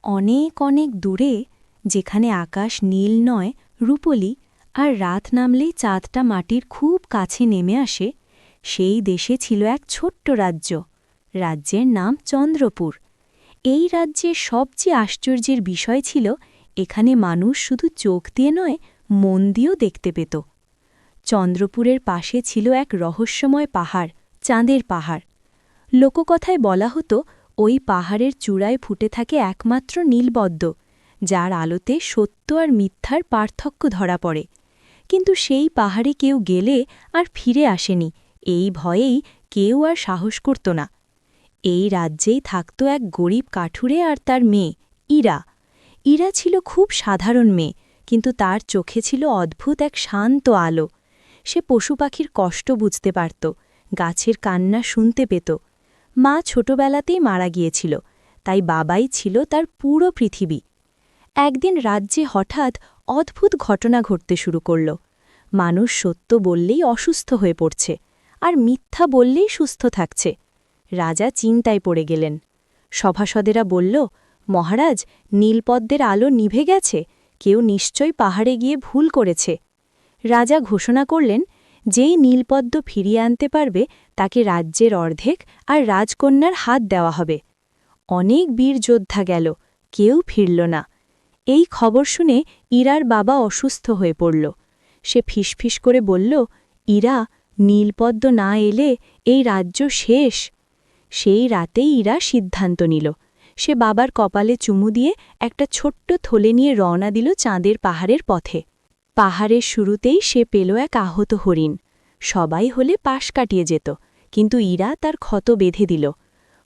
অনেক অনেক দূরে, যেখানে আকাশ নীল নয় রূপলি, আর রাত নামলেই চাঁদটা মাটির খুব কাছে নেমে আসে, সেই দেশে ছিল এক ছোট্ট রাজ্য। রাজ্যের নাম চন্দ্রপুর। এই রাজ্যের সবচেয়ে আশ্চর্যের বিষয় ছিল, এখানে মানুষ শুধু চোখ দিয়ে নয়, মন দিয়েও দেখতে পেত। চন্দ্রপুরের পাশে ছিল এক রহস্যময় পাহাড়, চাঁদের পাহাড়। লোককথায় বলা হতো, ওই পাহাড়ের চূড়ায় ফুটে থাকে একমাত্র নীলপদ্ম, যার আলোতে সত্য আর মিথ্যার পার্থক্য ধরা পড়ে। কিন্তু সেই পাহাড়ে কেউ গেলে আর ফিরে আসেনি, এই ভয়েই কেউ আর সাহস করত না। এই রাজ্যেই থাকত এক গরিব কাঠুরে আর তার মেয়ে ইরা। ইরা ছিল খুব সাধারণ মেয়ে, কিন্তু তার চোখে ছিল অদ্ভুত এক শান্ত আলো। সে পশু পাখির কষ্ট বুঝতে পারত, গাছের কান্না শুনতে পেত। মা ছোটবেলাতেই মারা গিয়েছিল, তাই বাবাই ছিল তার পুরো পৃথিবী। একদিন রাজ্যে হঠাৎ অদ্ভুত ঘটনা ঘটতে শুরু করল। মানুষ সত্য বললেই অসুস্থ হয়ে পড়ছে, আর মিথ্যা বললেই সুস্থ থাকছে। রাজা চিন্তায় পড়ে গেলেন। সভাসদেরা বলল, মহারাজ, নীলপদ্মের আলো নিভে গেছে, কেউ নিশ্চয়ই পাহাড়ে গিয়ে ভুল করেছে। রাজা ঘোষণা করলেন, যেই নীলপদ্ম ফিরিয়ে আনতে পারবে তাকে রাজ্যের অর্ধেক আর রাজকন্যার হাত দেওয়া হবে। অনেক বীর যোদ্ধা গেল, কেউ ফিরল না। এই খবর শুনে ইরার বাবা অসুস্থ হয়ে পড়ল। সে ফিসফিস করে বলল, ইরা, নীলপদ্ম না এলে এই রাজ্য শেষ। সেই রাতেই ইরা সিদ্ধান্ত নিল। সে বাবার কপালে চুমু দিয়ে একটা ছোট্ট থলে নিয়ে রওনা দিল চাঁদের পাহাড়ের পথে। পাহাড়ের শুরুতেই সে পেল এক আহত হরিণ। সবাই হলে পাশ কাটিয়ে যেত, কিন্তু ইরা তার ক্ষত বেঁধে দিল।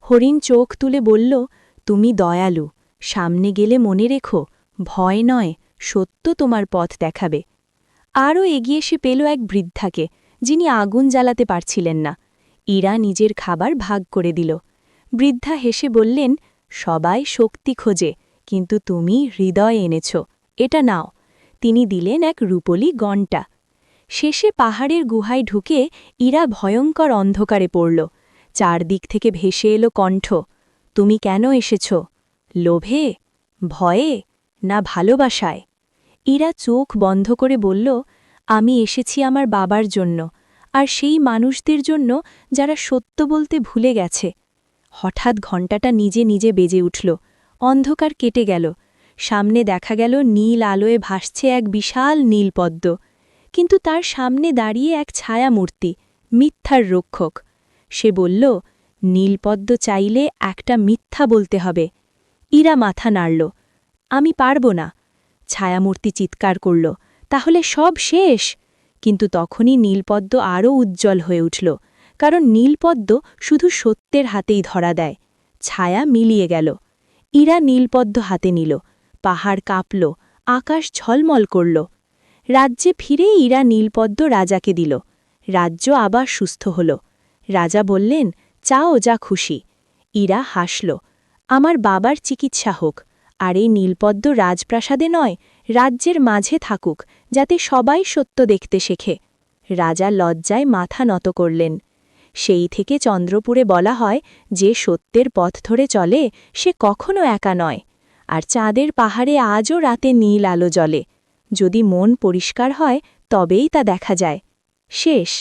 হরিণ চোখ তুলে বলল, তুমি দয়ালু, সামনে গেলে মনে রেখো, ভয় নয়, সত্য তোমার পথ দেখাবে। আরও এগিয়ে সে পেল এক বৃদ্ধাকে, যিনি আগুন জ্বালাতে পারছিলেন না। ইরা নিজের খাবার ভাগ করে দিল। বৃদ্ধা হেসে বললেন, সবাই শক্তি খোঁজে, কিন্তু তুমি হৃদয় এনেছ, এটা নাও। তিনি দিলেন এক রূপলি গন্টা। শেষে পাহাড়ের গুহায় ঢুকে ইরা ভয়ঙ্কর অন্ধকারে পড়ল। চারদিক থেকে ভেসে এলো কণ্ঠ, তুমি কেন এসেছ? লোভে, ভয়ে, না ভালোবাসায়? ইরা চোখ বন্ধ করে বলল, আমি এসেছি আমার বাবার জন্য, আর সেই মানুষদের জন্য যারা সত্য বলতে ভুলে গেছে। হঠাৎ ঘণ্টাটা নিজে নিজে বেজে উঠল। অন্ধকার কেটে গেল। সামনে দেখা গেল নীল আলোয় ভাসছে এক বিশাল নীলপদ্ম, কিন্তু তার সামনে দাঁড়িয়ে এক ছায়ামূর্তি, মিথ্যার রক্ষক। সে বলল, নীলপদ্ম চাইলে একটা মিথ্যা বলতে হবে। ইরা মাথা নাড়ল, আমি পারব না। ছায়ামূর্তি চিৎকার করল, তাহলে সব শেষ। কিন্তু তখনই নীলপদ্ম আরও উজ্জ্বল হয়ে উঠল, কারণ নীলপদ্ম শুধু সত্যের হাতেই ধরা দেয়। ছায়া মিলিয়ে গেল। ইরা নীলপদ্ম হাতে নিল। পাহাড় কাঁপল, আকাশ ঝলমল করল। রাজ্যে ফিরে ইরা নীলপদ্ম রাজাকে দিল। রাজ্য আবার সুস্থ হল। রাজা বললেন, চাও যা খুশি। ইরা হাসল, আমার বাবার চিকিৎসা হোক, আর এই নীলপদ্ম রাজপ্রাসাদে নয়, রাজ্যের মাঝে থাকুক, যাতে সবাই সত্য দেখতে শেখে। রাজা লজ্জায় মাথা নত করলেন। সেই থেকে চন্দ্রপুরে বলা হয়, যে সত্যের পথ ধরে চলে সে কখনো একা নয়। আর চাঁদের পাহাড়ে আজও রাতে নীল আলো জ্বলে। যদি মন পরিষ্কার হয়, তবেই তা দেখা যায়। শেষ।